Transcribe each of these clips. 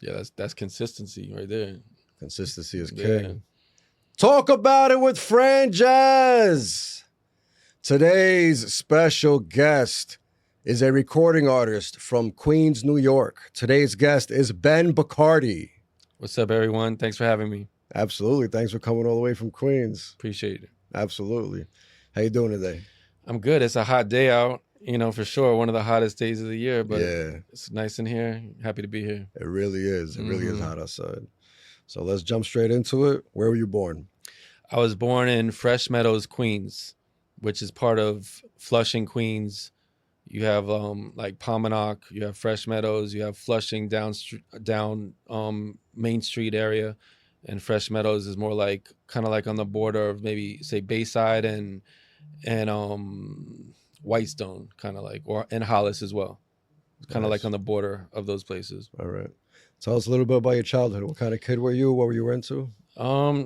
Yeah, that's consistency right there. Consistency is Yeah. king. Talk about it with Franjez. Today's special guest is a recording artist from Queens, New York. Today's guest is Ben Bacardi. What's up, everyone? Thanks for having me. Absolutely. Thanks for coming all the way from Queens. Appreciate it. Absolutely. How you doing today? I'm good. It's a hot day out, for sure. One of the hottest days of the year, but Yeah, it's nice in here. Happy to be here. it really is. It really is hot outside. So let's jump straight into it. Where were you born? I was born in Fresh Meadows, Queens, which is part of Flushing, Queens. You have like Pominock, you have Fresh Meadows, you have Flushing down Main Street area, and Fresh Meadows is more like kind of like on the border of maybe say Bayside and Whitestone, kind of like, or and Hollis as well. It's kind of Nice. like on the border of those places. All right. Tell us a little bit about your childhood. What kind of kid were you? What were you into?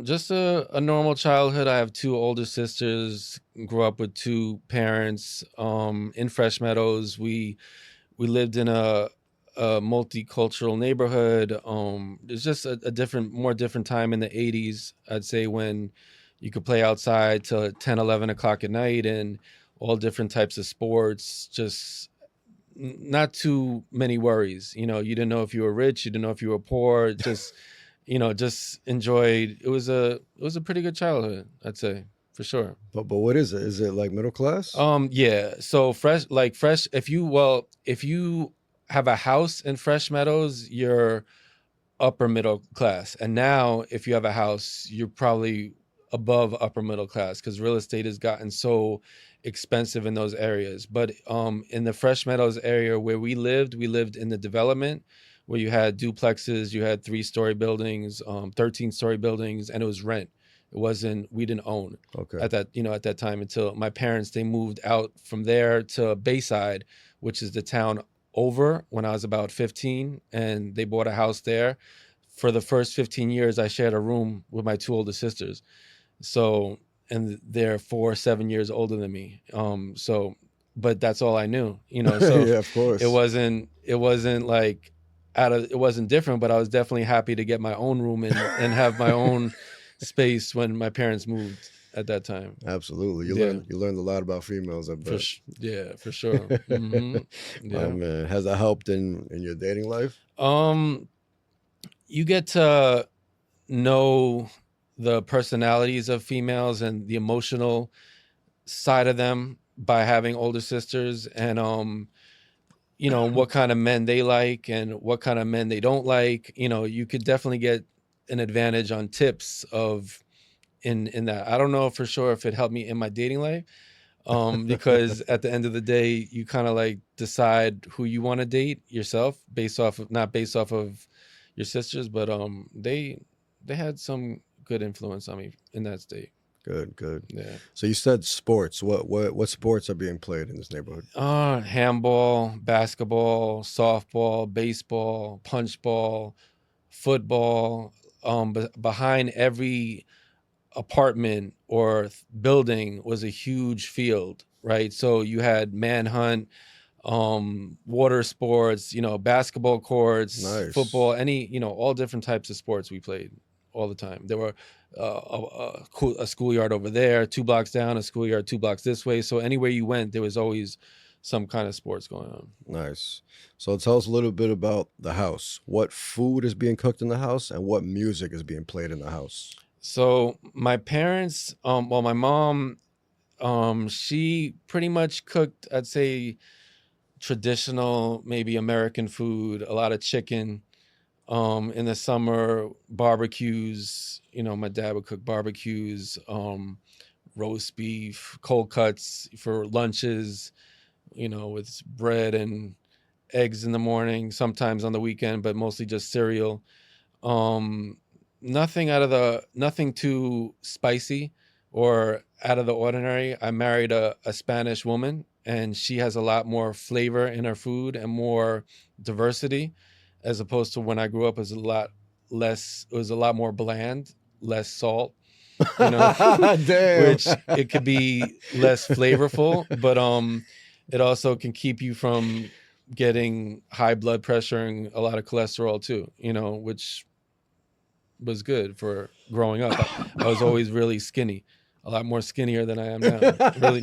Just a normal childhood. I have two older sisters. Grew up with two parents. In Fresh Meadows, we lived in a multicultural neighborhood. It's just a different time in the 80s, I'd say, when you could play outside till 10, 11 o'clock at night and all different types of sports. Just not too many worries. You didn't know if you were rich, you didn't know if you were poor. Just just enjoyed. It was a pretty good childhood, I'd say, for sure. But what is it? Is it like middle class? Yeah. So fresh. If you have a house in Fresh Meadows, you're upper middle class. And now if you have a house, you're probably above upper middle class because real estate has gotten so expensive in those areas. But in the Fresh Meadows area where we lived in the development where you had duplexes, you had 3-story buildings, 13-story buildings, and it was rent. It wasn't, we didn't own at that time until my parents, they moved out from there to Bayside, which is the town over, when I was about 15, and they bought a house there. For the first 15 years, I shared a room with my two older sisters. So, and they're 7 years older than me. But that's all I knew, so yeah, of course. it wasn't like, it wasn't different, but I was definitely happy to get my own room and have my own space when my parents moved at that time. Absolutely. You learned a lot about females, I bet. For sure. Mm-hmm. Yeah. Oh man, has that helped in your dating life? You get to know the personalities of females and the emotional side of them by having older sisters, and what kind of men they like and what kind of men they don't like. You could definitely get an advantage on tips of in that. I don't know for sure if it helped me in my dating life, because at the end of the day, you kind of like decide who you want to date yourself not based off of your sisters, but they had some good influence on me in that state. Good. Yeah. So you said sports. What sports are being played in this neighborhood? Handball, basketball, softball, baseball, punchball, football. Behind every apartment or building was a huge field, right? So you had manhunt, water sports, basketball courts, Nice. football, all different types of sports we played all the time. There were a schoolyard over there, 2 blocks down, a schoolyard 2 blocks this way. So anywhere you went, there was always some kind of sports going on. Nice. So tell us a little bit about the house. What food is being cooked in the house and what music is being played in the house? So my parents, my mom, she pretty much cooked, I'd say, traditional, maybe American food, a lot of chicken. In the summer, barbecues, my dad would cook barbecues, roast beef, cold cuts for lunches, with bread and eggs in the morning, sometimes on the weekend, but mostly just cereal. Nothing too spicy or out of the ordinary. I married a Spanish woman, and she has a lot more flavor in her food and more diversity, as opposed to when I grew up. It was a lot more bland, less salt, Damn. which it could be less flavorful, but it also can keep you from getting high blood pressure and a lot of cholesterol too, which was good for growing up. I was always really skinny, a lot more skinnier than I am now. Really,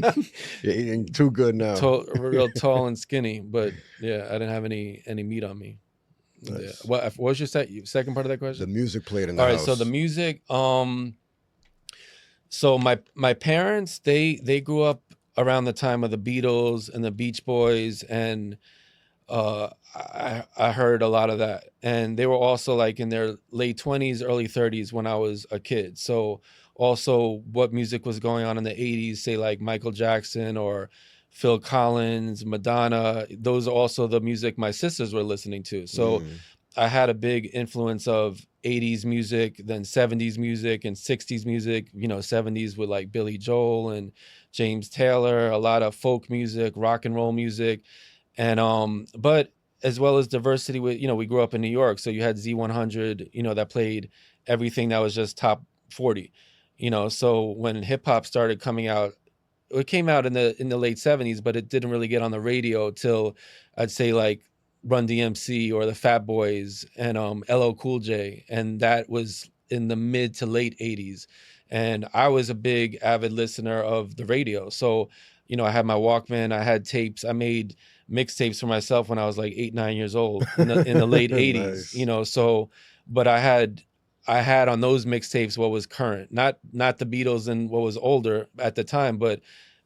You're eating too good now. real tall and skinny. But yeah, I didn't have any meat on me. Nice. Yeah. What was your second part of that question? The music played in the All right. house. So the music. So my parents they grew up around the time of the Beatles and the Beach Boys, and I heard a lot of that, and they were also like in their late 20s, early 30s when I was a kid. So also what music was going on in the 80s, say like Michael Jackson or Phil Collins, Madonna. Those are also the music my sisters were listening to. So I had a big influence of 80s music, then 70s music and 60s music, 70s with like Billy Joel and James Taylor, a lot of folk music, rock and roll music. And but as well as diversity with, we grew up in New York, so you had Z100, that played everything that was just top 40. So when hip hop started coming out, it came out in the late 70s, but it didn't really get on the radio till I'd say like Run DMC or the Fat Boys and LL Cool J, and that was in the mid to late 80s. And I was a big avid listener of the radio. So, I had my Walkman, I had tapes, I made mixtapes for myself when I was like 8, 9 years old in the late 80s. Nice. So but I had on those mixtapes what was current, not the Beatles and what was older at the time, but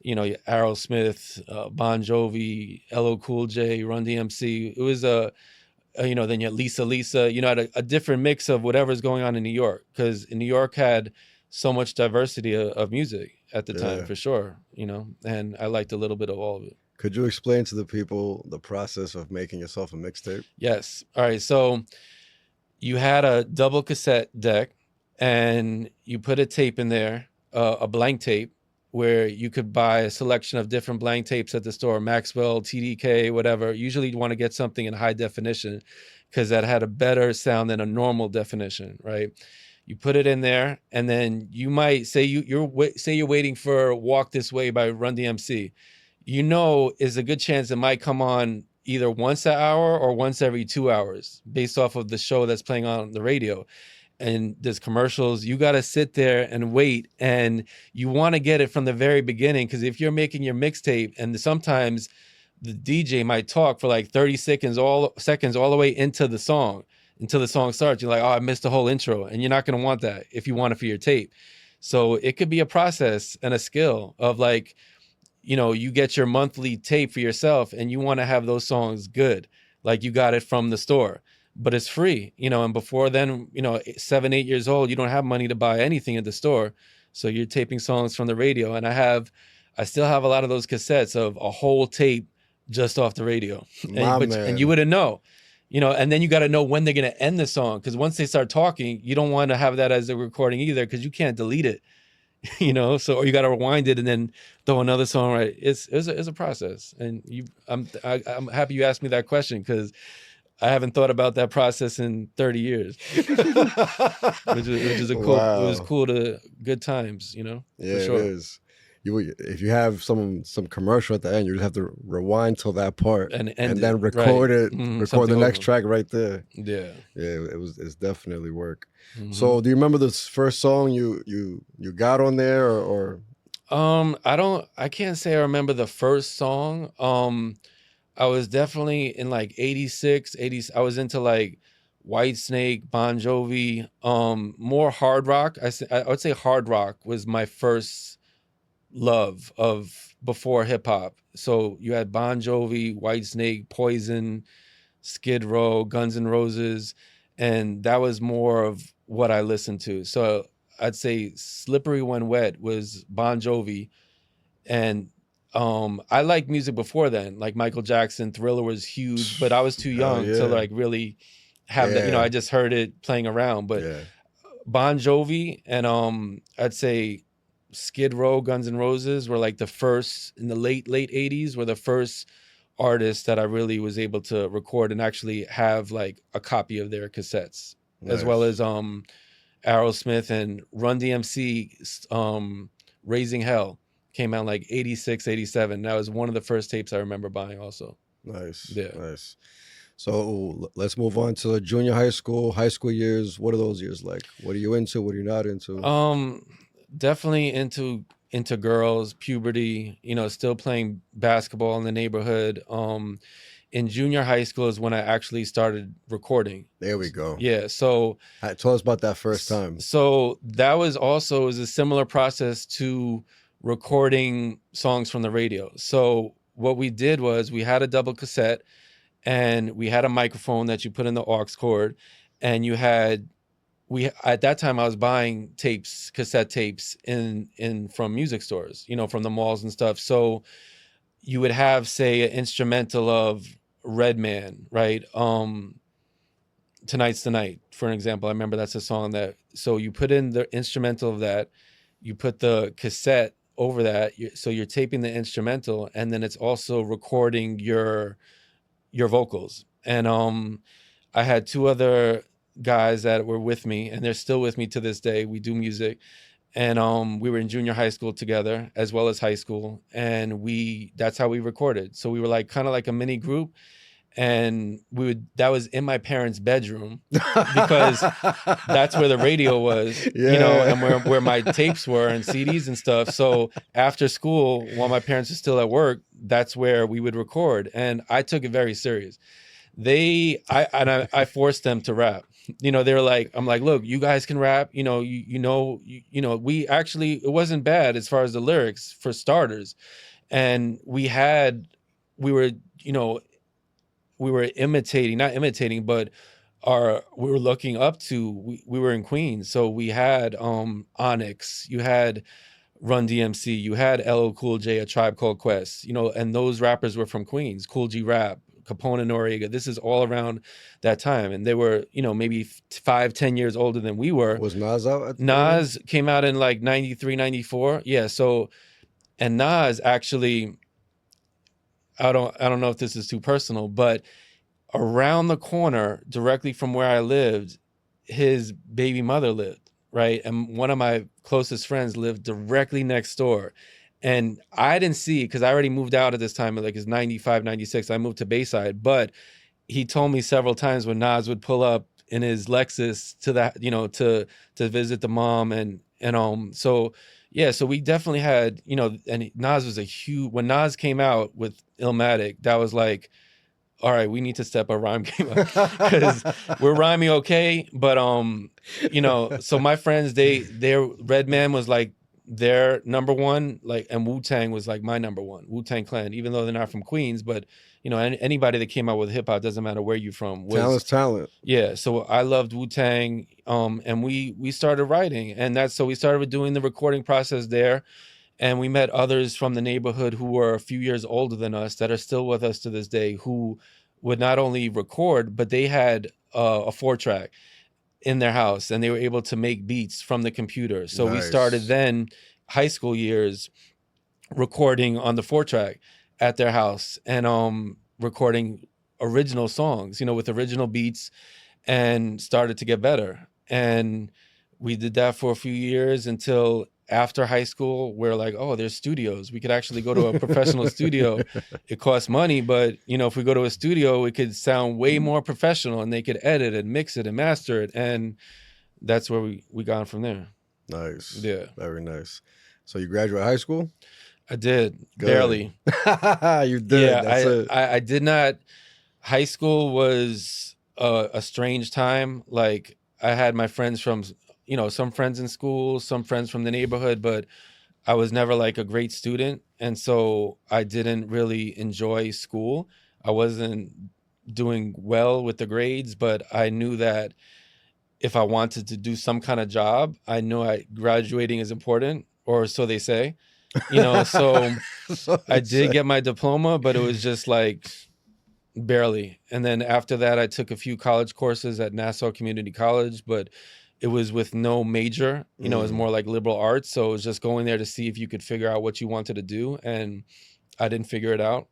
Aerosmith, Bon Jovi, LL Cool J, Run DMC. It was then you had Lisa, had a different mix of whatever's going on in New York, because New York had so much diversity of music at the time, for sure, and I liked a little bit of all of it. Could you explain to the people the process of making yourself a mixtape? Yes. All right. So you had a double cassette deck, and you put a tape in there, a blank tape, where you could buy a selection of different blank tapes at the store, Maxwell, TDK, whatever. Usually you want to get something in high definition because that had a better sound than a normal definition, right? You put it in there, and then you might say you're waiting for Walk This Way by Run DMC. Is a good chance it might come on either once an hour or once every 2 hours based off of the show that's playing on the radio. And there's commercials. You got to sit there and wait, and you want to get it from the very beginning, because if you're making your mixtape and sometimes the DJ might talk for like 30 seconds all the way into the song until the song starts, you're like, oh, I missed the whole intro, and you're not going to want that if you want it for your tape. So it could be a process and a skill of like, you get your monthly tape for yourself and you want to have those songs good, like you got it from the store, but it's free, and before then, 7, 8 years old, you don't have money to buy anything at the store. So you're taping songs from the radio. And I still have a lot of those cassettes of a whole tape just off the radio. And you wouldn't know, and then you got to know when they're going to end the song. Because once they start talking, you don't want to have that as a recording either, because you can't delete it. So, or you got to rewind it and then throw another song, right? It's a process, and I'm happy you asked me that question, because I haven't thought about that process in 30 years, which is a cool. Wow. It was cool good times, Yeah, for sure. It is. If you have some commercial at the end, you just have to rewind till that part and then record it, record the next track right there. Yeah, it's definitely work. So, do you remember the first song you got on there, or? I can't say I remember the first song. I was definitely in like 86, 80s. I was into like Whitesnake, Bon Jovi, more hard rock. I would say hard rock was my first love of before hip hop. So you had Bon Jovi, Whitesnake, Poison, Skid Row, Guns N' Roses, and that was more of what I listened to. So I'd say Slippery When Wet was Bon Jovi, and I liked music before then, like Michael Jackson. Thriller was huge, but I was too young to like really have that. I just heard it playing around. But Bon Jovi and I'd say Skid Row, Guns N' Roses were like the first in the late 80s, were the first artists that I really was able to record and actually have like a copy of their cassettes. Nice. As well as Aerosmith and Run DMC, Raising Hell came out like 86, 87. That was one of the first tapes I remember buying also. Nice, Yeah. nice. So let's move on to junior high school years. What are those years like? What are you into? What are you not into? Definitely into girls, puberty, still playing basketball in the neighborhood. In junior high school is when I actually started recording. There we go. Yeah. So Tell us about that first time. so that was also is a similar process to recording songs from the radio. So what we did was we had a double cassette and we had a microphone that you put in the aux cord, and you had we at that time I was buying tapes, cassette tapes in from music stores, from the malls and stuff. So you would have, say, an instrumental of Redman, right? Tonight's the Night, for an example. I remember that's a song that, so you put in the instrumental of that, you put the cassette over that, so you're taping the instrumental, and then it's also recording your vocals. And I had two other guys that were with me, and they're still with me to this day. We do music, and we were in junior high school together as well as high school, and that's how we recorded. So we were like kind of like a mini group, and that was in my parents' bedroom because that's where the radio was, and where my tapes were and CDs and stuff. So after school, while my parents were still at work, that's where we would record. And I took it very serious. I forced them to rap. They were like, I'm like, look, you guys can rap. We actually, it wasn't bad as far as the lyrics for starters. And we were imitating, not imitating, but we were looking up to, we were in Queens. So we had Onyx, you had Run DMC, you had LL Cool J, A Tribe Called Quest, and those rappers were from Queens, Cool G Rap, Capone and Noriega. This is all around that time. And they were, maybe 5-10 years older than we were. Was Nas out? Nas came out in like 93, 94. Yeah. So, and Nas actually, I don't know if this is too personal, but around the corner, directly from where I lived, his baby mother lived, right? And one of my closest friends lived directly next door. And I didn't see, because I already moved out at this time, like it's 95, 96. I moved to Bayside, but he told me several times when Nas would pull up in his Lexus to that, to visit the mom. So yeah, so we definitely had, and Nas was when Nas came out with Illmatic, that was like, all right, we need to step our rhyme game up because we're rhyming okay. But, so my friends, their Redman was like their number one, like, and Wu-Tang was like my number one, Wu-Tang Clan, even though they're not from Queens, but anybody that came out with hip hop, doesn't matter where you're from. Talent's talent. Yeah. So I loved Wu-Tang. And we started writing, and so we started doing the recording process there. And we met others from the neighborhood who were a few years older than us that are still with us to this day, who would not only record, but they had a 4-track in their house, and they were able to make beats from the computer. So Nice. We started then, high school years, recording on the 4-track at their house, and recording original songs, with original beats, and started to get better. And we did that for a few years until after high school, we're like, oh, there's studios. We could actually go to a professional studio. It costs money, but if we go to a studio, it could sound way more professional, and they could edit and mix it and master it. And that's where we got from there. Nice. Yeah. Very nice. So you graduated high school? I did. Good. Barely. You did. Yeah, That's I did not. High school was a strange time. Like, I had my friends from, some friends in school, some friends from the neighborhood, but I was never like a great student. And so I didn't really enjoy school. I wasn't doing well with the grades, but I knew that if I wanted to do some kind of job, I knew graduating is important, or so they say, so I did get my diploma, but it was just like barely. And then after that, I took a few college courses at Nassau Community College, but it was with no major, it was more like liberal arts. So it was just going there to see if you could figure out what you wanted to do. And I didn't figure it out.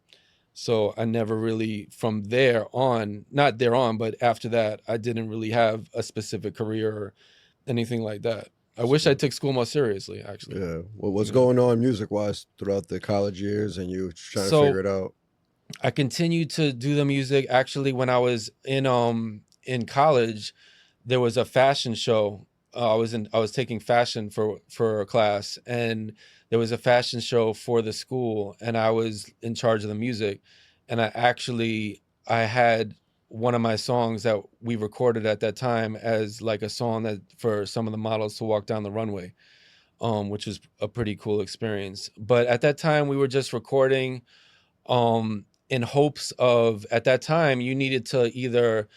So I never really, from there on, not there on, but after that, I didn't really have a specific career or anything like that. I wish I took school more seriously, actually. Yeah. Well, what's going on music-wise throughout the college years, and you trying to figure it out? I continued to do the music. Actually, when I was in college, there was a fashion show. I was taking fashion for a class, and there was a fashion show for the school, and I was in charge of the music. And I had one of my songs that we recorded at that time as like a song that for some of the models to walk down the runway, which was a pretty cool experience. But at that time, we were just recording in hopes of, at that time you needed to either,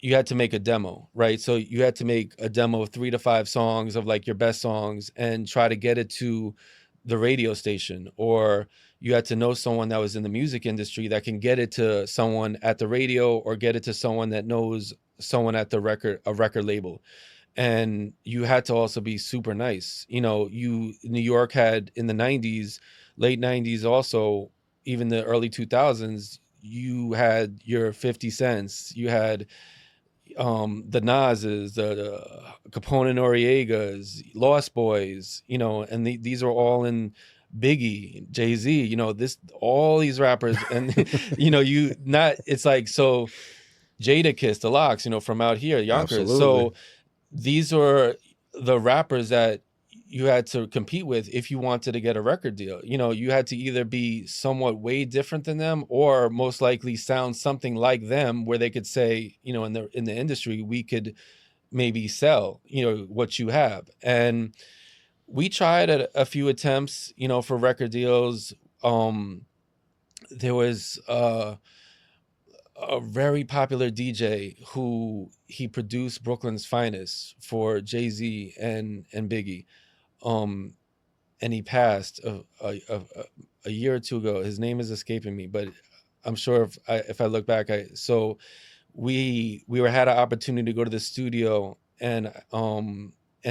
you had to make a demo, right? So you had to make a demo of 3 to 5 songs of like your best songs and try to get it to the radio station, or you had to know someone that was in the music industry that can get it to someone at the radio or get it to someone that knows someone at a record label. And you had to also be super nice. New York had in the 90s, late 90s, also even the early 2000s, you had your 50 Cents, you had the Nas's, the Capone and Noriegas, Lost Boys, and these are all in Biggie, Jay-Z, this, all these rappers. And it's like, so Jadakiss, the Locks, from out here, Yonkers. Absolutely. So these are the rappers that you had to compete with if you wanted to get a record deal. You had to either be somewhat way different than them, or most likely sound something like them, where they could say, in the industry, we could maybe sell, what you have. And we tried a few attempts, for record deals. There was a very popular DJ who he produced Brooklyn's Finest for Jay-Z and Biggie. And he passed a year or two ago. His name is escaping me, but I'm sure if I look back, so we had an opportunity to go to the studio and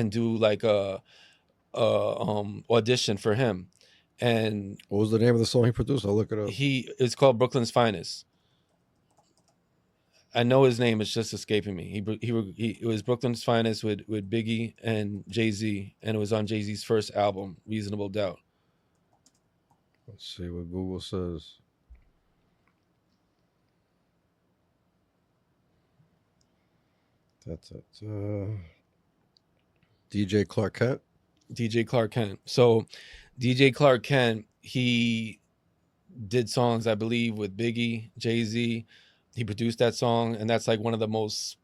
do like a audition for him. And what was the name of the song he produced? I'll look it up. It's called Brooklyn's Finest. I know his name is just escaping me. It was Brooklyn's Finest with Biggie and Jay-Z, and it was on Jay-Z's first album, Reasonable Doubt. Let's see what Google says. That's it. DJ Clark Kent. DJ Clark Kent. So DJ Clark Kent, he did songs, I believe, with Biggie, Jay-Z. He produced that song, and that's like one of the most,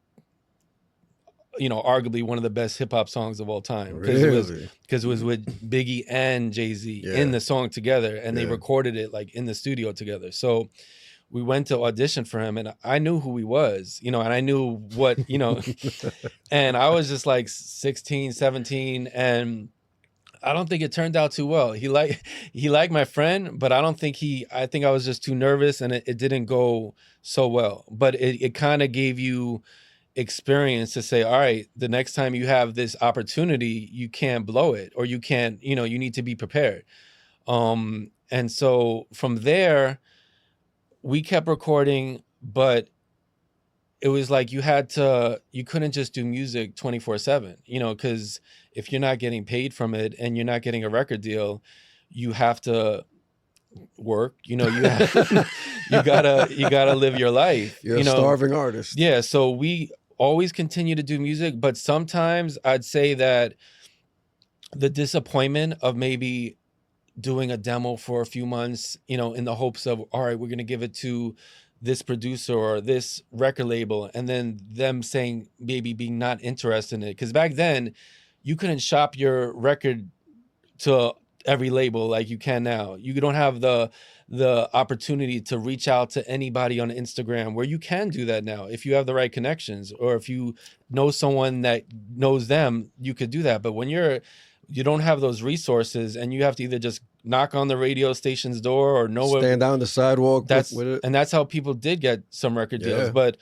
arguably one of the best hip hop songs of all time. Really? Because it was with Biggie and Jay-Z in the song together, and they recorded it like in the studio together. So we went to audition for him, and I knew who he was, and I knew what, and I was just like 16, 17, and I don't think it turned out too well. He liked my friend, but I think I was just too nervous, and it didn't go so well. But it kind of gave you experience to say, all right, the next time you have this opportunity, you can't blow it, or you can't, you need to be prepared. And so from there, we kept recording, but it was like you couldn't just do music 24/7, because if you're not getting paid from it and you're not getting a record deal, you have to work, you gotta live your life. You're a starving artist. Yeah. So we always continue to do music, but sometimes I'd say that the disappointment of maybe doing a demo for a few months, in the hopes of, all right, we're going to give it to this producer or this record label, and then them saying, maybe being not interested in it. Because back then you couldn't shop your record to every label like you can now. You don't have the opportunity to reach out to anybody on Instagram, where you can do that now if you have the right connections, or if you know someone that knows them, you could do that. But when you don't have those resources, and you have to either just knock on the radio station's door or stand down the sidewalk with it. And that's how people did get some record deals. But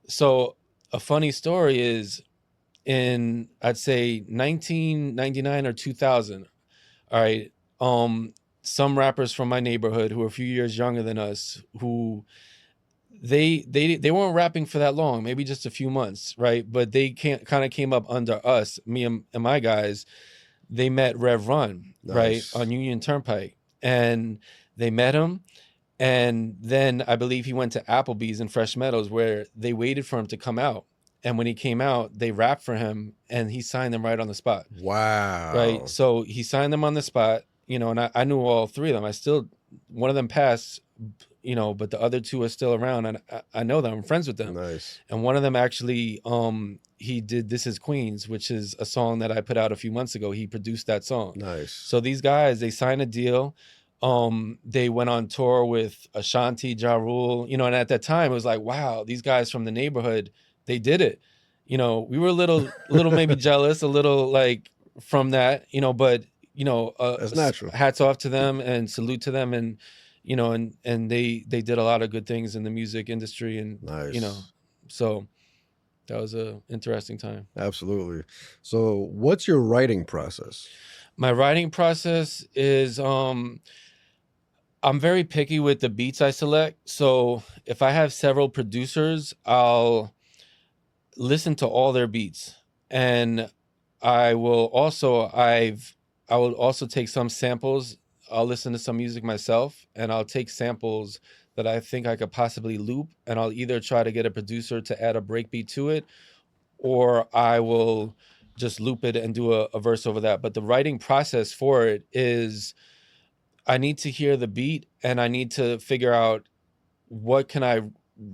so a funny story is, in I'd say 1999 or 2000, all right, some rappers from my neighborhood who are a few years younger than us, who they weren't rapping for that long, maybe just a few months, right? But they kind of came up under us, me and my guys. They met Rev Run, right, on Union Turnpike, and they met him, And then I believe he went to Applebee's in Fresh Meadows where they waited for him to come out. And when he came out, they rapped for him and he signed them right on the spot. Right. Wow. So he signed them on the spot, and I knew all three of them. One of them passed, but the other two are still around and I know them. I'm friends with them. Nice. And one of them actually, he did This Is Queens, which is a song that I put out a few months ago. He produced that song. Nice. So these guys, they signed a deal. They went on tour with Ashanti, Ja Rule, and at that time it was like, wow, these guys from the neighborhood, they did it. We were a little maybe jealous, a little like from that, but That's natural. hats off to them and salute to them, and and they did a lot of good things in the music industry, and Nice. so that was a interesting time. Absolutely. So, what's your writing process? My writing process is I'm very picky with the beats I select. So if I have several producers, I'll listen to all their beats, and I will also take some samples. I'll listen to some music myself, and I'll take samples that I think I could possibly loop, and I'll either try to get a producer to add a breakbeat to it, or I will just loop it and do a verse over that. But the writing process for it is I need to hear the beat and I need to figure out what can I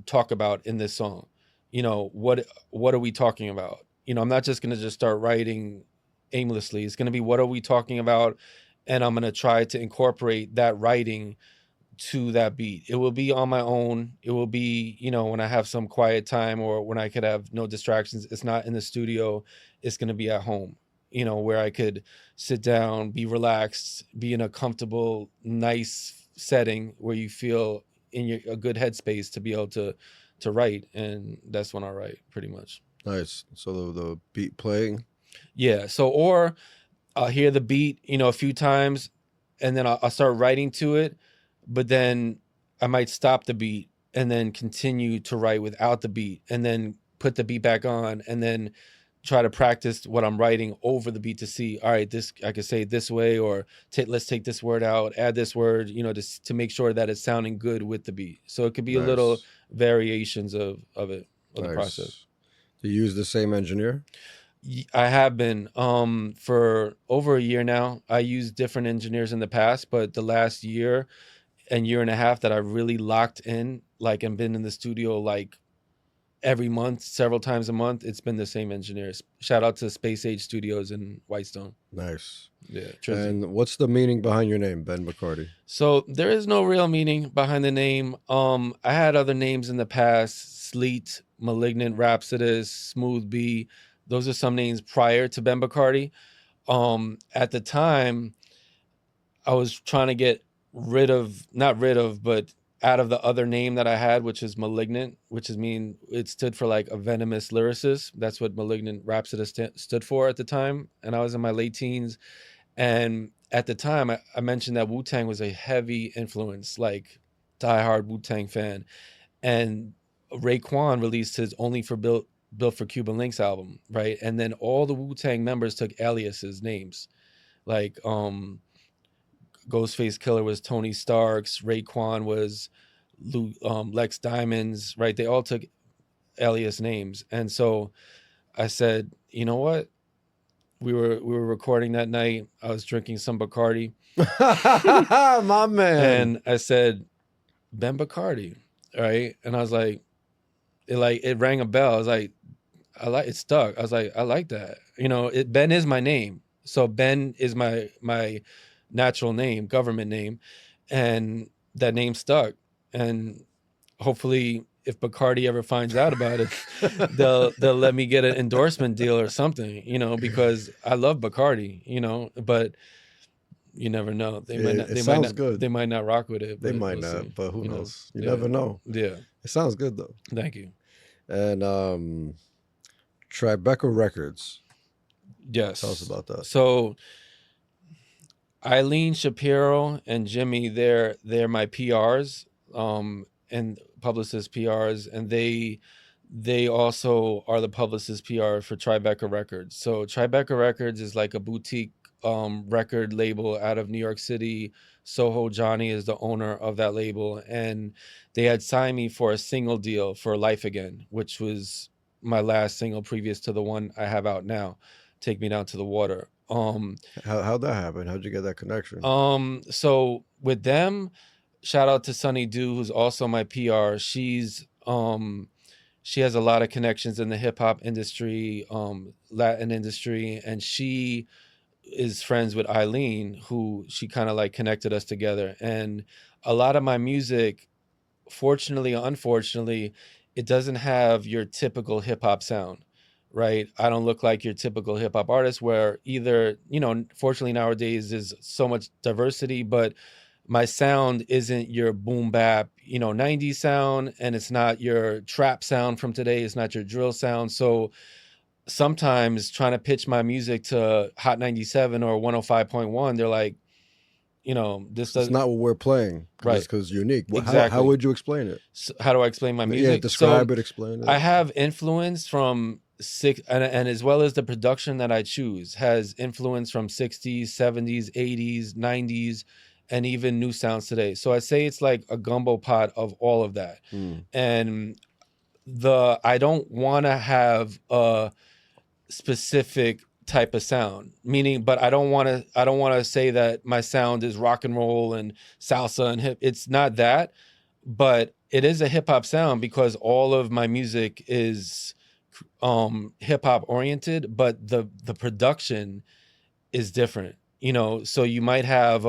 talk about in this song. What are we talking about? I'm not just going to just start writing aimlessly. It's going to be what are we talking about, and I'm going to try to incorporate that writing to that beat. It will be on my own. It will be, when I have some quiet time or when I could have no distractions. It's not in the studio. It's going to be at home, where I could sit down, be relaxed, be in a comfortable, nice setting where you feel in a good headspace to be able to write. And that's when I write, pretty much. Nice. So the beat playing. Yeah. So, or I'll hear the beat, a few times, and then I'll start writing to it. But then I might stop the beat and then continue to write without the beat, and then put the beat back on, and then try to practice what I'm writing over the beat to see, all right, this I could say it this way, or let's take this word out, add this word, to make sure that it's sounding good with the beat. So it could be a little variations of it, of the process. Do you use the same engineer? I have been for over a year now. I used different engineers in the past, but the last year and a half that I really locked in, like, and been in the studio like every month, several times a month, it's been the same engineers. Shout out to Space Age Studios in Whitestone. Nice. Yeah. And what's the meaning behind your name, Ben Bacardi? So there is no real meaning behind the name. I had other names in the past: Sleet, Malignant, Rhapsodist, Smooth B. Those are some names prior to Ben Bacardi. At the time, I was trying to get not rid of, but out of the other name that I had, which is Malignant, it stood for like a venomous lyricist. That's what Malignant Rhapsodist stood for at the time. And I was in my late teens. And at the time, I mentioned that Wu-Tang was a heavy influence, like diehard Wu-Tang fan. And Raekwon released his Only for Built for Cuban Links album, right? And then all the Wu-Tang members took aliases names. Like Ghostface Killer was Tony Starks, Raekwon was Lex Diamonds, right? They all took alias names. And so I said, you know what? We were recording that night. I was drinking some Bacardi. My man. And I said, Ben Bacardi, right? And I was like, it rang a bell. I was like, it stuck. I was like, I like that. Ben is my name. So Ben is my natural name, government name, and that name stuck. And hopefully, if Bacardi ever finds out about it, they'll let me get an endorsement deal or something, because I love Bacardi, but you never know. They might not. They might not rock with it. They might not, but who knows? You never know. Yeah, it sounds good though. Thank you. And Tribeca Records. Yes. Tell us about that. So Eileen Shapiro and Jimmy, they're my PRs, and publicist PRs, and they also are the publicist PR for Tribeca Records. So Tribeca Records is like a boutique record label out of New York City. Soho Johnny is the owner of that label, and they had signed me for a single deal for Life Again, which was my last single previous to the one I have out now, Take Me Down to the Water. How'd that happen? How'd you get that connection? So with them, shout out to Sunny Dew, who's also my PR. She has a lot of connections in the hip hop industry, Latin industry, and she is friends with Eileen, who she kind of like connected us together. And a lot of my music, fortunately or unfortunately, it doesn't have your typical hip hop sound, right? I don't look like your typical hip hop artist where either, fortunately nowadays there's so much diversity, but my sound isn't your boom bap, 90s sound, and it's not your trap sound from today. It's not your drill sound. So sometimes trying to pitch my music to Hot 97 or 105.1, they're like, this It's doesn't. not what we're playing, Right. Because unique. How Exactly. would you explain it? So how do I explain my music? Yeah, describe it, explain it. I have influence from and as well as the production that I choose has influence from 60s, 70s, 80s, 90s, and even new sounds today. So I say it's like a gumbo pot of all of that. And I don't want to have a specific type of sound, meaning, but I don't want to say that my sound is rock and roll and salsa and hip. It's not that, but it is a hip hop sound because all of my music is hip hop oriented, but the production is different, so you might have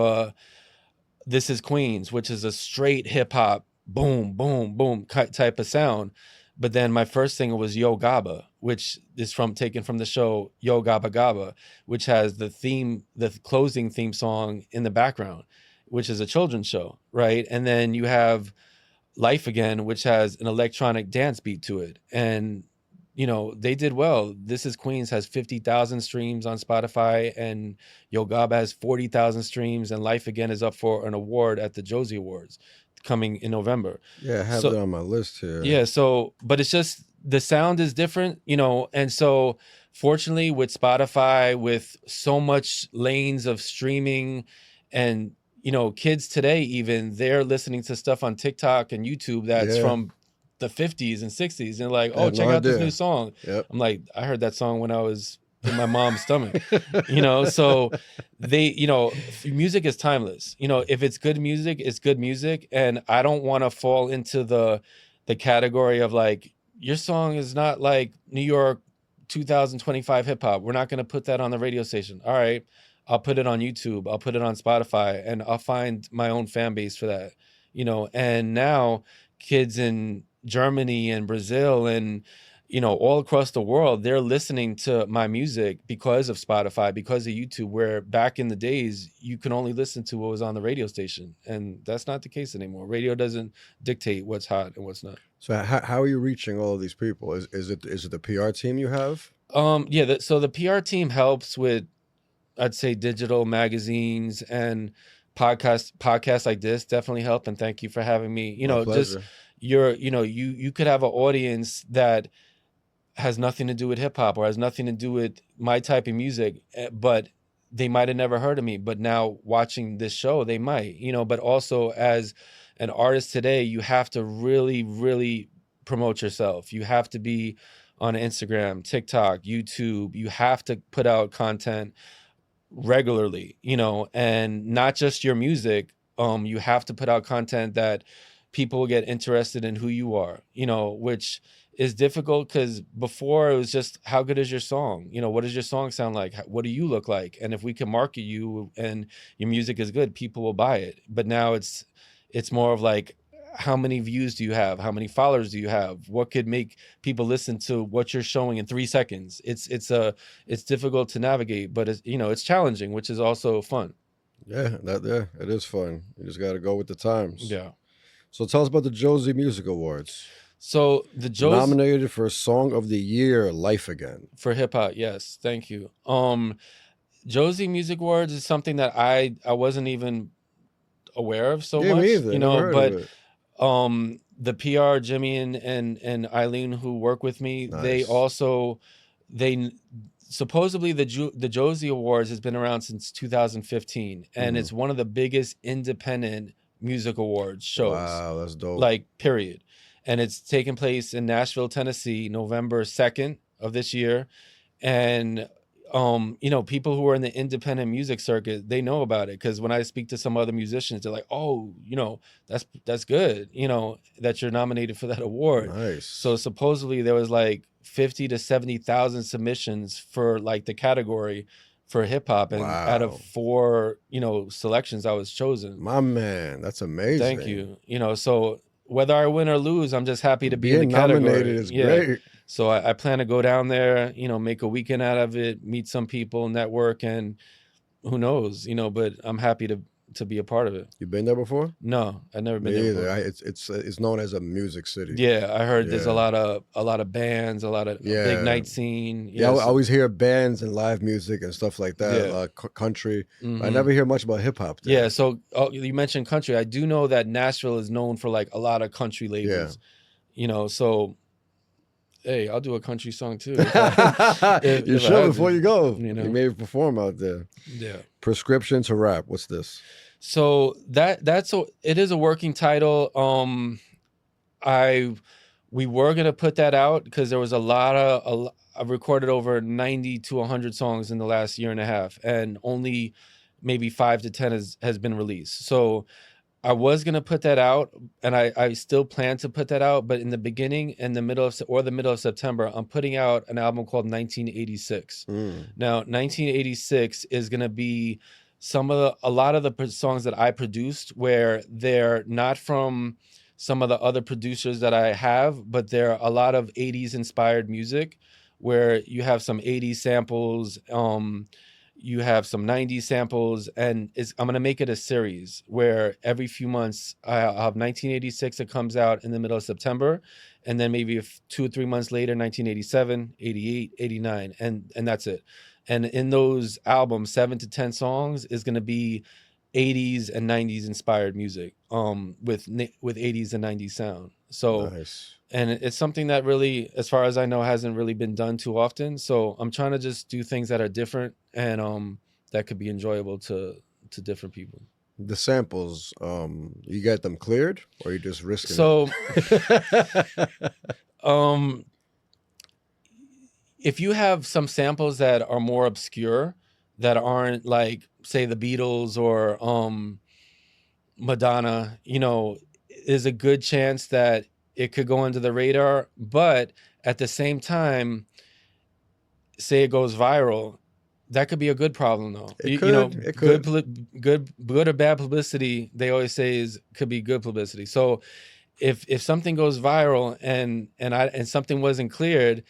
This Is Queens, which is a straight hip hop boom boom boom type of sound. But then my first single was Yo Gabba, which is taken from the show Yo Gabba Gabba, which has the closing theme song in the background, which is a children's show, right? And then you have Life Again, which has an electronic dance beat to it. And, they did well. This Is Queens has 50,000 streams on Spotify, and Yo Gabba has 40,000 streams, and Life Again is up for an award at the Josie Awards coming in November. Yeah, I have it on my list here. Yeah, but it's just the sound is different, and so fortunately with Spotify, with so much lanes of streaming, and kids today, even they're listening to stuff on TikTok and YouTube that's from the 50s and 60s, and like, oh, check out this new song. Yep. I'm like, I heard that song when I was in my mom's stomach, so music is timeless. If it's good music, it's good music. And I don't want to fall into the category of like, your song is not like New York 2025 hip hop. We're not going to put that on the radio station. All right, I'll put it on YouTube. I'll put it on Spotify, and I'll find my own fan base for that. And now kids in Germany and Brazil and all across the world, they're listening to my music because of Spotify, because of YouTube, where back in the days, you can only listen to what was on the radio station. And that's not the case anymore. Radio doesn't dictate what's hot and what's not. So how are you reaching all of these people? Is it the PR team you have? So the PR team helps with, I'd say, digital magazines and podcasts like this definitely help. And thank you for having me. My pleasure. You could have an audience that has nothing to do with hip hop or has nothing to do with my type of music, but they might have never heard of me. But now watching this show, they might, but also as an artist today, you have to really, really promote yourself. You have to be on Instagram, TikTok, YouTube. You have to put out content regularly, and not just your music. You have to put out content that people will get interested in who you are, which is difficult because before it was just, how good is your song? What does your song sound like? What do you look like? And if we can market you and your music is good, people will buy it. But now it's more of like, how many views do you have? How many followers do you have? What could make people listen to what you're showing in 3 seconds? It's difficult to navigate, but it's challenging, which is also fun. Yeah, it is fun. You just got to go with the times. Yeah. So tell us about the Josie Music Awards. So the Josie nominated for Song of the Year, Life Again. For hip hop, yes. Thank you. Josie Music Awards is something that I wasn't even aware of so much. Me either. But the PR, Jimmy and Eileen, who work with me, Nice. they also they supposedly the Josie Awards has been around since 2015, and it's one of the biggest independent music awards shows. Wow, that's dope. Like, period. And it's taking place in Nashville, Tennessee, November 2nd of this year. And you know, people who are in the independent music circuit, they know about it, because when I speak to some other musicians, they're like, oh, you know, that's good, you know, that you're nominated for that award. Nice. So supposedly there was like 50 to 70,000 submissions for like the category for hip hop, and out of 4, you know, selections, I was chosen. My man, that's amazing. Thank you. You know, so whether I win or lose, I'm just happy to be in the category. Nominated is great. So I plan to go down there, you know, make a weekend out of it, meet some people, network, and who knows, you know, but I'm happy to be a part of it. You been there before? No, I've never been Me there either. before. It's known as a music city. Yeah, I heard there's a lot of bands, a lot of big night scene. Yeah, I always hear bands and live music and stuff like that, country. I never hear much about hip hop. Yeah, so you mentioned country. I do know that Nashville is known for like a lot of country labels. You know, so hey, I'll do a country song too. You should before you go. You know, you maybe perform out there. Yeah. Prescription to Rap. What's this? So it is a working title. We were gonna put that out because there was I've recorded over 90 to 100 songs in the last year and a half, and only maybe 5 to 10 has been released. So I was gonna put that out, and I still plan to put that out, but in the beginning and the middle of September, I'm putting out an album called 1986. Now, 1986 is gonna be a lot of the songs that I produced, where they're not from some of the other producers that I have, but they're a lot of 80s inspired music, where you have some 80s samples, you have some 90s samples, and I'm going to make it a series where every few months I'll have 1986 that comes out in the middle of September, and then maybe 2 or 3 months later, 1987, 88, 89, and that's it. And in those albums, 7 to 10 songs is going to be 80s and 90s inspired music, with 80s and 90s sound. So nice. And it's something that really, as far as I know, hasn't really been done too often. So I'm trying to just do things that are different, and that could be enjoyable to different people. The samples, you get them cleared, or you just risking it? If you have some samples that are more obscure, that aren't like, say, the Beatles or Madonna, you know, there's a good chance that it could go under the radar. But at the same time, say it goes viral, that could be a good problem, though. It could. Good or bad publicity, they always say could be good publicity. So if something goes viral and something wasn't cleared,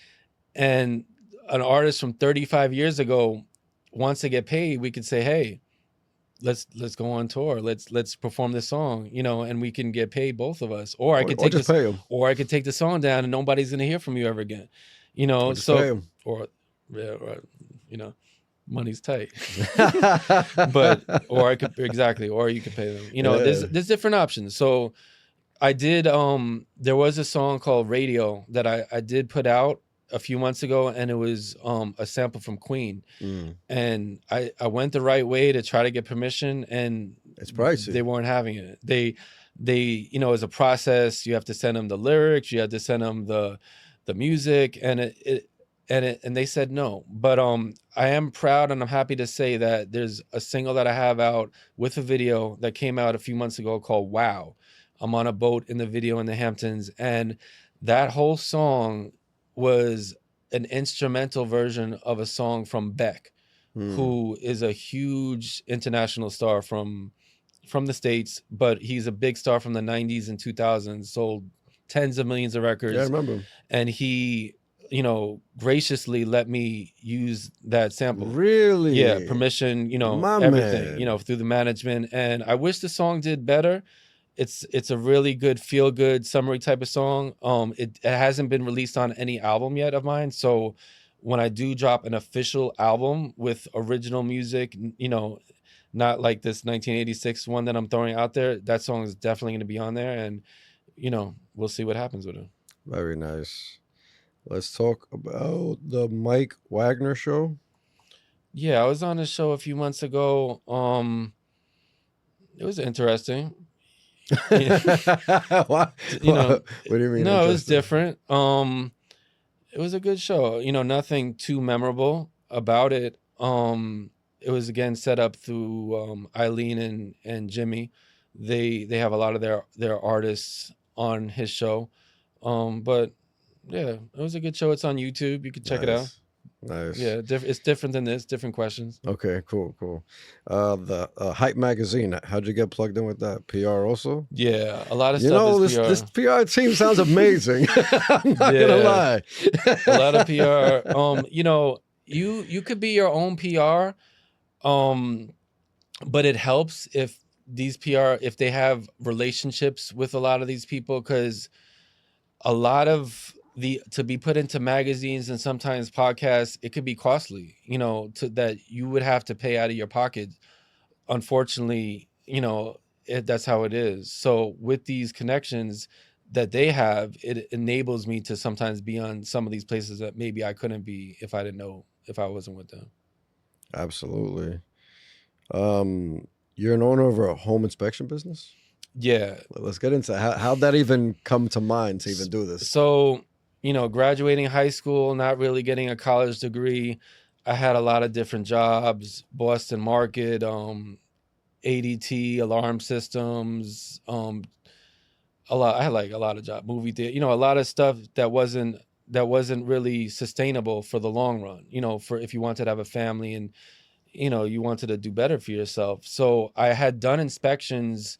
and an artist from 35 years ago wants to get paid, we could say, hey, let's go on tour. Let's perform this song, you know, and we can get paid, both of us. Or I could take the song down and nobody's gonna hear from you ever again. You know, or you know, money's tight. or you could pay them. You know, there's different options. So I did there was a song called Radio that I did put out a few months ago, and it was a sample from Queen. And I went the right way to try to get permission, and it's pricey. They weren't having it. They you know, as a process, you have to send them the lyrics, you have to send them the music, and they said no. But I am proud and I'm happy to say that there's a single that I have out with a video that came out a few months ago called Wow. I'm on a boat in the video in the Hamptons, and that whole song was an instrumental version of a song from Beck, who is a huge international star from the States, but he's a big star from the 90s and 2000s, sold tens of millions of records. Yeah, I remember him. And he, you know, graciously let me use that sample. Really? Yeah, permission, you know, everything, you know, through the management. And I wish the song did better. It's a really good, feel-good, summery type of song. It hasn't been released on any album yet of mine. So when I do drop an official album with original music, you know, not like this 1986 one that I'm throwing out there, that song is definitely going to be on there. And, you know, we'll see what happens with it. Very nice. Let's talk about the Mike Wagner show. Yeah, I was on a show a few months ago. It was interesting. You what, you know, what do you mean no, it was interesting? different. It was a good show. Nothing too memorable about it. It was again set up through Eileen and Jimmy. They have a lot of their artists on his show. But yeah, it was a good show. It's on YouTube. You could check it out. Nice. Nice. Yeah, it's different than this. Different questions. Okay, cool, cool. The Hype magazine. How'd you get plugged in with that? PR also? Yeah, a lot of You stuff know, is this PR. PR team sounds amazing. I'm not gonna Yeah, lie. a lot of PR. You could be your own PR. Um, but it helps if these PR if they have relationships with a lot of these people, because a lot of the to be put into magazines and sometimes podcasts, it could be costly, to that you would have to pay out of your pocket. Unfortunately, that's how it is. So with these connections that they have, it enables me to sometimes be on some of these places that maybe I couldn't be if I wasn't with them. Absolutely. You're an owner of a home inspection business? Yeah. Let's get into how'd that even come to mind to even do this? So, graduating high school, not really getting a college degree, I had a lot of different jobs: Boston Market, ADT, alarm systems, a lot. I had like a lot of jobs, movie theater, a lot of stuff that wasn't really sustainable for the long run. For if you wanted to have a family and you wanted to do better for yourself. So I had done inspections,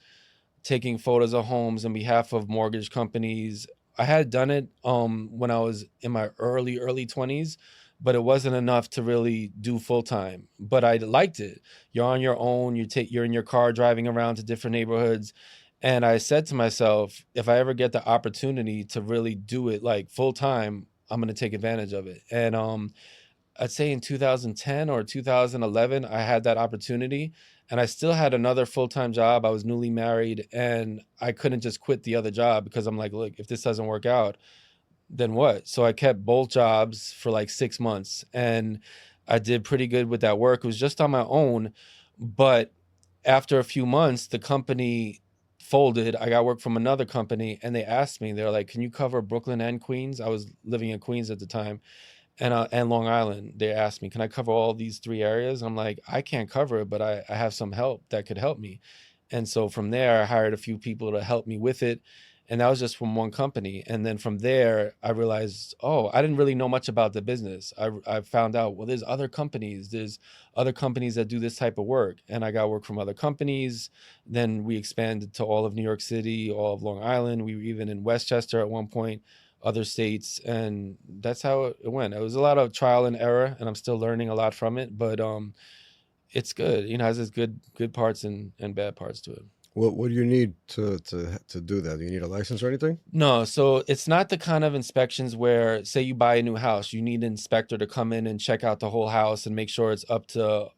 taking photos of homes on behalf of mortgage companies. I had done it when I was in my early 20s, but it wasn't enough to really do full time. But I liked it. You're on your own, you're in your car driving around to different neighborhoods. And I said to myself, if I ever get the opportunity to really do it like full time, I'm going to take advantage of it. And I'd say in 2010 or 2011, I had that opportunity, and I still had another full-time job. I was newly married, and I couldn't just quit the other job because I'm like, look, if this doesn't work out, then what? So I kept both jobs for like 6 months, and I did pretty good with that work. It was just on my own, but after a few months, the company folded. I got work from another company, and they asked me, they're like, can you cover Brooklyn and Queens? I was living in Queens at the time, and Long Island. They asked me, "Can I cover all these three areas?" I'm like, "I can't cover it, but I have some help that could help me." And so from there, I hired a few people to help me with it, and that was just from one company. And then from there, I realized, oh, I didn't really know much about the business. I found out, well, there's other companies that do this type of work, and I got work from other companies. Then we expanded to all of New York City, all of Long Island. We were even in Westchester at one point, other states, and that's how it went. It was a lot of trial and error, and I'm still learning a lot from it, but it's good. It has its good parts and bad parts to it. What do you need to do that? Do you need a license or anything? No, so it's not the kind of inspections where, say you buy a new house, you need an inspector to come in and check out the whole house and make sure it's up to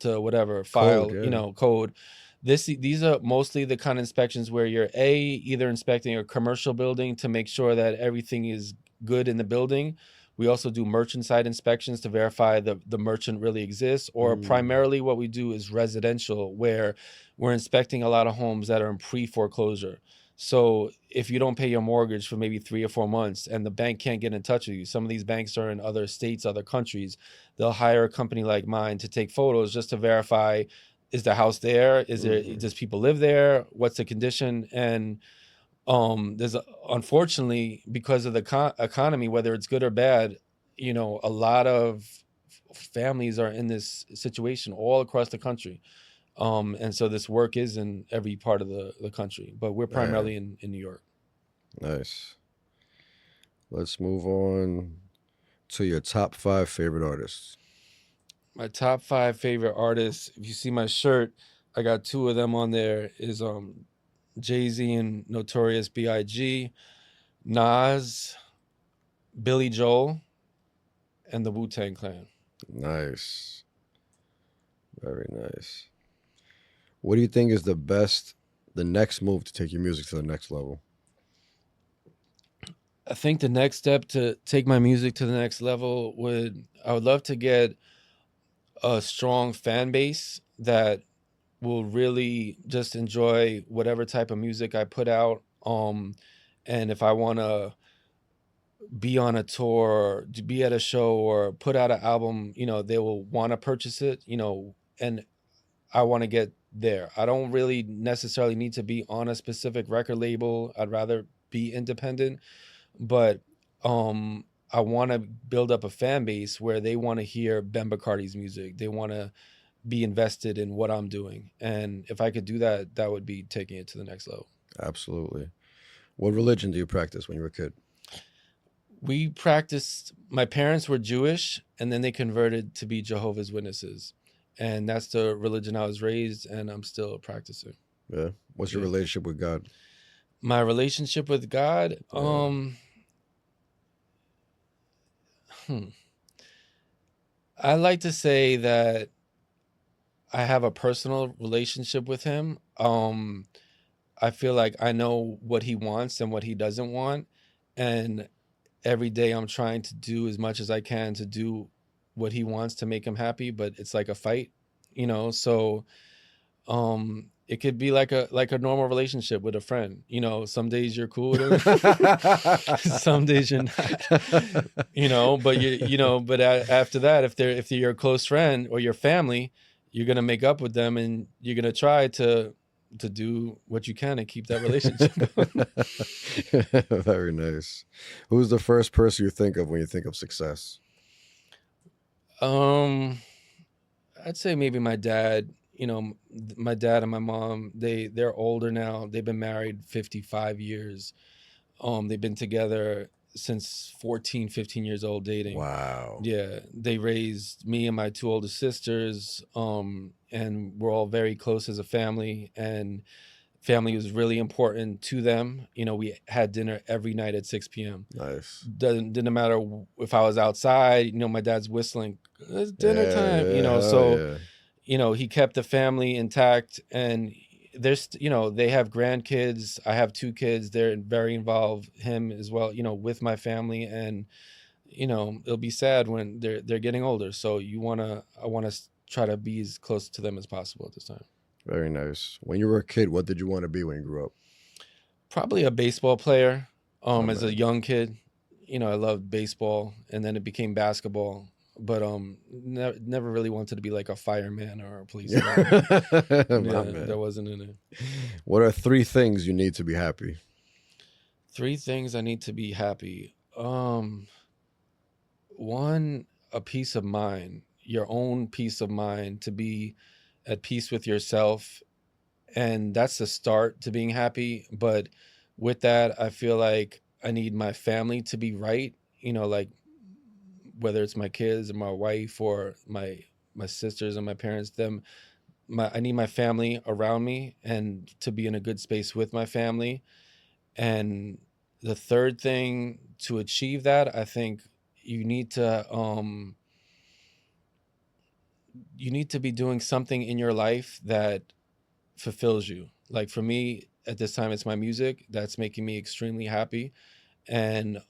whatever Code, file, yeah. code. These are mostly the kind of inspections where you're either inspecting a commercial building to make sure that everything is good in the building. We also do merchant side inspections to verify the merchant really exists, or Mm, primarily what we do is residential, where we're inspecting a lot of homes that are in pre-foreclosure. So if you don't pay your mortgage for maybe 3 or 4 months and the bank can't get in touch with you, some of these banks are in other states, other countries, they'll hire a company like mine to take photos just to verify, is the house there? mhm. Does people live there? What's the condition? And unfortunately, because of the economy, whether it's good or bad, a lot of families are in this situation all across the country. And so this work is in every part of the country, but we're Man, primarily in New York. nice. Let's move on to your top five favorite artists. My top five favorite artists, if you see my shirt, I got two of them on there, is Jay-Z and Notorious B.I.G., Nas, Billy Joel, and the Wu-Tang Clan. Nice. Very nice. What do you think is the next move to take your music to the next level? I think the next step to take my music to the next level I would love to get a strong fan base that will really just enjoy whatever type of music I put out. And if I want to be on a tour, or to be at a show, or put out an album, they will want to purchase it, and I want to get there. I don't really necessarily need to be on a specific record label. I'd rather be independent, but I want to build up a fan base where they want to hear Ben Bacardi's music. They want to be invested in what I'm doing. And if I could do that, that would be taking it to the next level. Absolutely. What religion do you practice when you were a kid? We practiced, my parents were Jewish, and then they converted to be Jehovah's Witnesses. And that's the religion I was raised, and I'm still practicing. Yeah. What's your relationship with God? My relationship with God, I like to say that I have a personal relationship with him. I feel like I know what he wants and what he doesn't want. And every day I'm trying to do as much as I can to do what he wants to make him happy, but it's like a fight, so it could be like a normal relationship with a friend. Some days you're cool with him, some days you're not. But after that, if they're your close friend or your family, you're gonna make up with them, and you're gonna try to do what you can and keep that relationship going. Very nice. Who's the first person you think of when you think of success? I'd say maybe my dad. My dad and my mom, they're older now. They've been married 55 years. They've been together since 14, 15 years old, dating. Wow. Yeah. They raised me and my two older sisters, and we're all very close as a family, and family was really important to them. We had dinner every night at 6 p.m. Nice. Didn't matter if I was outside, my dad's whistling, it's dinner time, he kept the family intact. And there's, they have grandkids. I have two kids. They're very involved, him as well, with my family. And, it'll be sad when they're getting older. So I want to try to be as close to them as possible at this time. Very nice. When you were a kid, what did you want to be when you grew up? Probably a baseball player. As a young kid, I loved baseball, and then it became basketball. But never really wanted to be like a fireman or a policeman. That wasn't in it. What are 3 things you need to be happy? 3 things I need to be happy. 1, a peace of mind, your own peace of mind, to be at peace with yourself. And that's the start to being happy. But with that, I feel like I need my family to be right. Like, whether it's my kids or my wife or my sisters and my parents, I need my family around me and to be in a good space with my family. And the 3rd thing to achieve that, I think you need to be doing something in your life that fulfills you. Like, for me at this time, it's my music that's making me extremely happy. And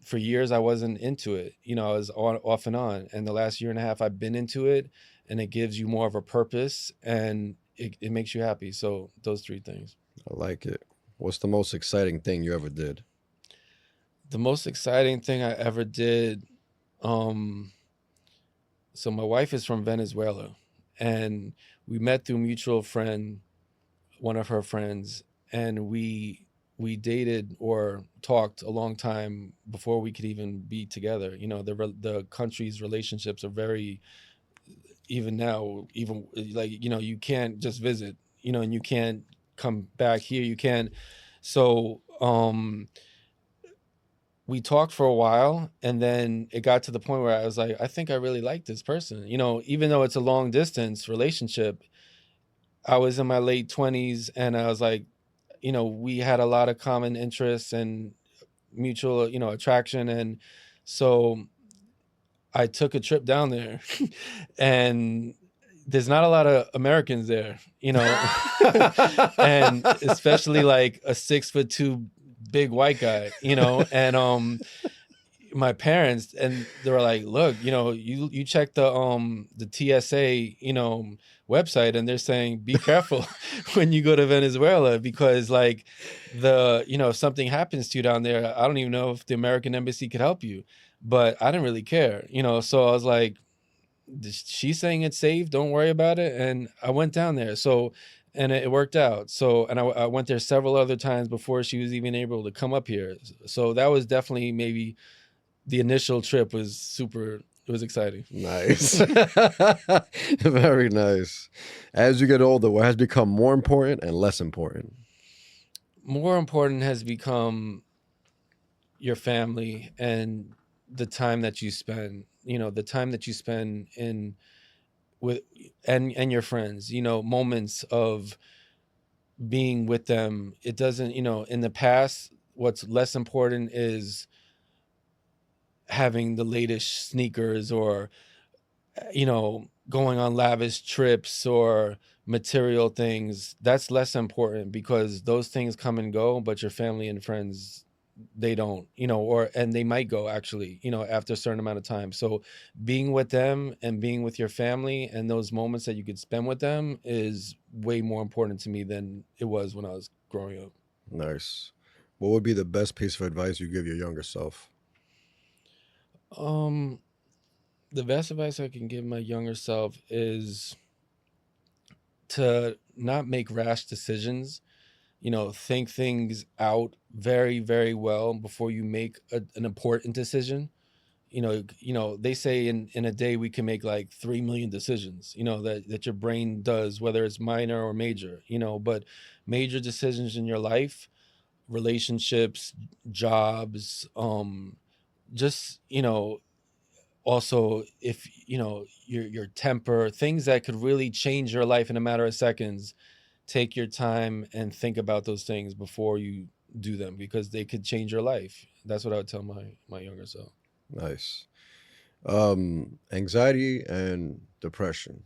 for years I wasn't into it. I was off and on. And the last year and a half I've been into it, and it gives you more of a purpose, and it makes you happy. So those 3 things. I like it. What's the most exciting thing you ever did? The most exciting thing I ever did. So my wife is from Venezuela, and we met through a mutual friend, one of her friends, and we dated or talked a long time before we could even be together. The country's relationships are very, even now, even like, you can't just visit, and you can't come back here. You can't. So we talked for a while, and then it got to the point where I was like, I think I really like this person. Even though it's a long distance relationship, I was in my late 20s, and I was like, we had a lot of common interests and mutual, attraction. And so I took a trip down there and there's not a lot of Americans there, and especially like a 6'2" big white guy, and my parents, and they were like, look, you check the TSA, website, and they're saying be careful when you go to Venezuela, because like if something happens to you down there, I don't even know if the American embassy could help you. But I didn't really care, so I was like, she's saying it's safe, don't worry about it. And I went down there, so, and it worked out. So, and I went there several other times before she was even able to come up here. So that was definitely, maybe the initial trip was super, it was exciting. Nice. Very nice. As you get older, what has become more important and less important? More important has become your family and the time that you spend, the time that you spend in with, and your friends, moments of being with them. It doesn't, in the past, what's less important is having the latest sneakers, or going on lavish trips or material things. That's less important, because those things come and go, but your family and friends, they don't, and they might go, actually, after a certain amount of time. So being with them and being with your family and those moments that you could spend with them is way more important to me than it was when I was growing up. Nice. What would be the best piece of advice you give your younger self? um the best advice I can give my younger self is to not make rash decisions. Think things out very, very well before you make an important decision. They say in a day we can make like 3 million decisions, that your brain does, whether it's minor or major, but major decisions in your life, relationships, jobs, just, also, if your temper, things that could really change your life in a matter of seconds, take your time and think about those things before you do them, because they could change your life. That's what I would tell my younger self. Nice. Anxiety and depression.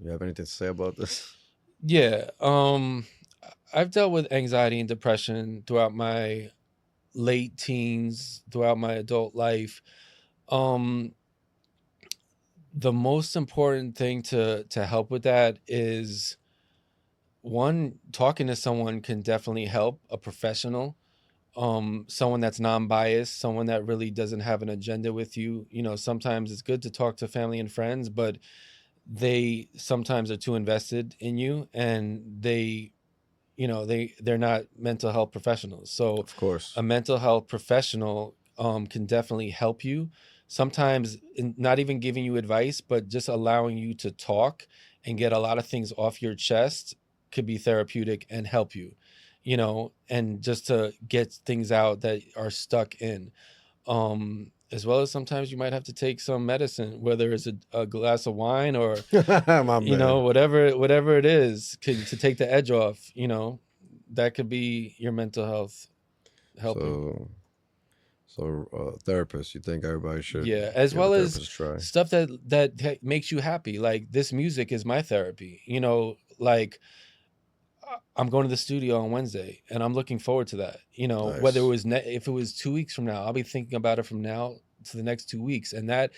You have anything to say about this? Yeah, I've dealt with anxiety and depression throughout my late teens, throughout my adult life. um the most important thing to help with that is, one, talking to someone can definitely help, a professional, someone that's non-biased, someone that really doesn't have an agenda with you. Sometimes it's good to talk to family and friends, but they sometimes are too invested in you, and they're not mental health professionals. So Of course. a mental health professional can definitely help you, sometimes in not even giving you advice, but just allowing you to talk and get a lot of things off your chest, could be therapeutic and help you, and just to get things out that are stuck in. As well as sometimes you might have to take some medicine, whether it's a glass of wine, or My man. whatever it is, to take the edge off. That could be your mental health helping. So, therapist. You think everybody should Yeah, as give a well as therapist a try? stuff that makes you happy. Like, this music is my therapy. Like, I'm going to the studio on Wednesday, and I'm looking forward to that. Whether it Nice. was if it was 2 weeks from now, I'll be thinking about it from now to the next 2 weeks. And that,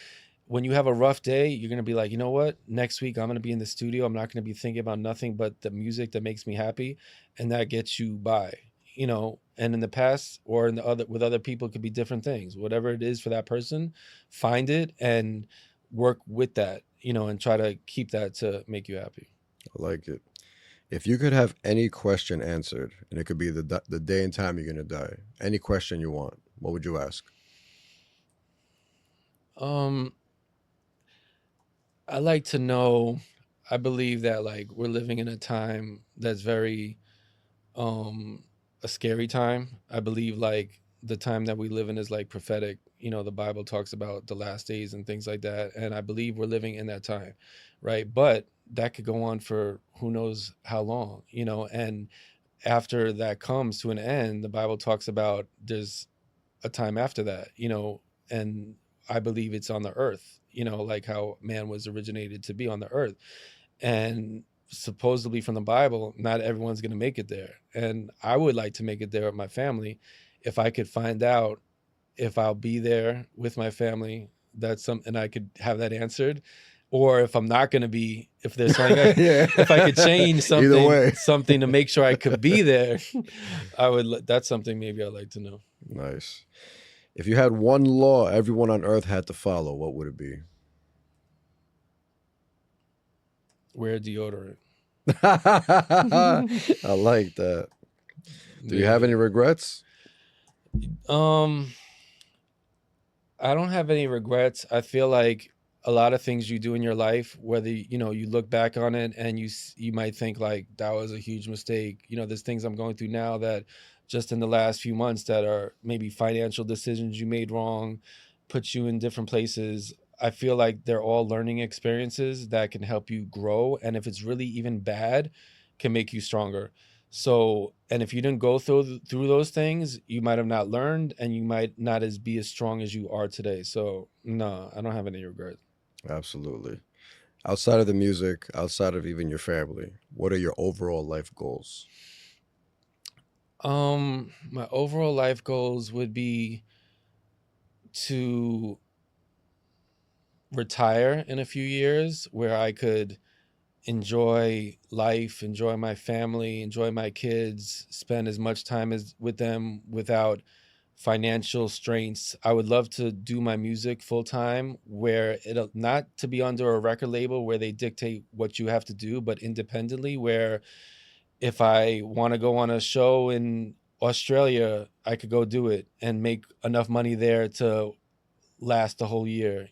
when you have a rough day, you're gonna be like, you know what? Next week I'm gonna be in the studio. I'm not gonna be thinking about nothing but the music that makes me happy, and that gets you by. And in the past, or in the other with other people, it could be different things. Whatever it is for that person, find it and work with that. And try to keep that to make you happy. I like it. If you could have any question answered, and it could be the day and time you're gonna die, any question you want, what would you ask? Um, I like to know. I believe that, like, we're living in a time that's very um a scary time. I believe, like, the time that we live in is like prophetic. The Bible talks about the last days and things like that, and I believe we're living in that time, right? But that could go on for who knows how long, and after that comes to an end, the Bible talks about there's a time after that, and I believe it's on the earth, like how man was originated to be on the earth. And supposedly from the Bible, not everyone's going to make it there. And I would like to make it there with my family. If I could find out if I'll be there with my family, that's something I could have that answered. Or if I'm not going to be, if there's something, Yeah. if I could change Either way. something to make sure I could be there, that's something maybe I'd like to know. Nice. If you had one law everyone on earth had to follow, what would it be? Wear deodorant. I like that. Do you have any regrets? I don't have any regrets. I feel like a lot of things you do in your life, whether you look back on it and you might think like that was a huge mistake. There's things I'm going through now that just in the last few months that are maybe financial decisions you made wrong, put you in different places. I feel like they're all learning experiences that can help you grow, and if it's really even bad, can make you stronger. So, and if you didn't go through those things, you might have not learned, and you might not be as strong as you are today. So, no, I don't have any regret. Absolutely. Outside of the music, outside of even your family, what are your overall life goals? My overall life goals would be to retire in a few years where I could enjoy life, enjoy my family, enjoy my kids, spend as much time as with them without financial strains. I would love to do my music full time, where it'll not to be under a record label where they dictate what you have to do, but independently, where if I want to go on a show in Australia, I could go do it and make enough money there to last the whole year,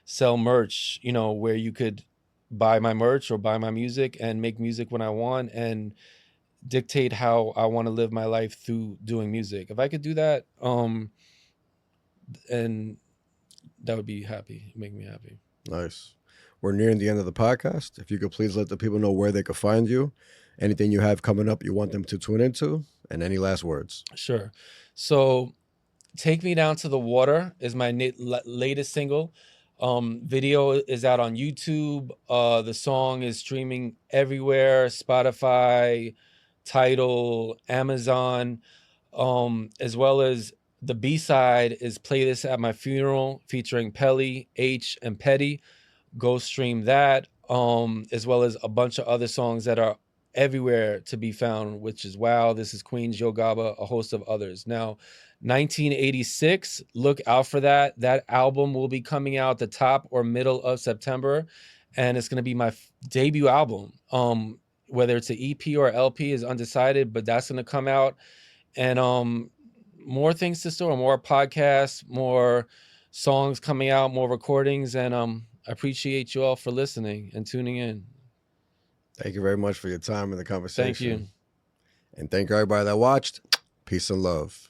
sell merch, where you could buy my merch or buy my music and make music when I want and dictate how I want to live my life through doing music. If I could do that, and that would be happy, make me happy. Nice. We're nearing the end of the podcast. If you could please let the people know where they could find you, anything you have coming up you want them to tune into, and any last words. Sure. So Take Me Down to the Water is my latest single. Video is out on YouTube. The song is streaming everywhere: Spotify, Tidal, Amazon, as well as the B-side is Play This at My Funeral featuring Pelly, H, and Petty. Go stream that, as well as a bunch of other songs that are everywhere to be found, which is Wow, This Is Queens, Yo Gabba, a host of others. Now, 1986, look out for that. That album will be coming out the top or middle of September, and it's going to be my debut album. Whether it's an EP or LP is undecided, but that's going to come out. And more things to store, more podcasts, more songs coming out, more recordings, and I appreciate you all for listening and tuning in. Thank you very much for your time and the conversation. Thank you. And thank you everybody that watched. Peace and love.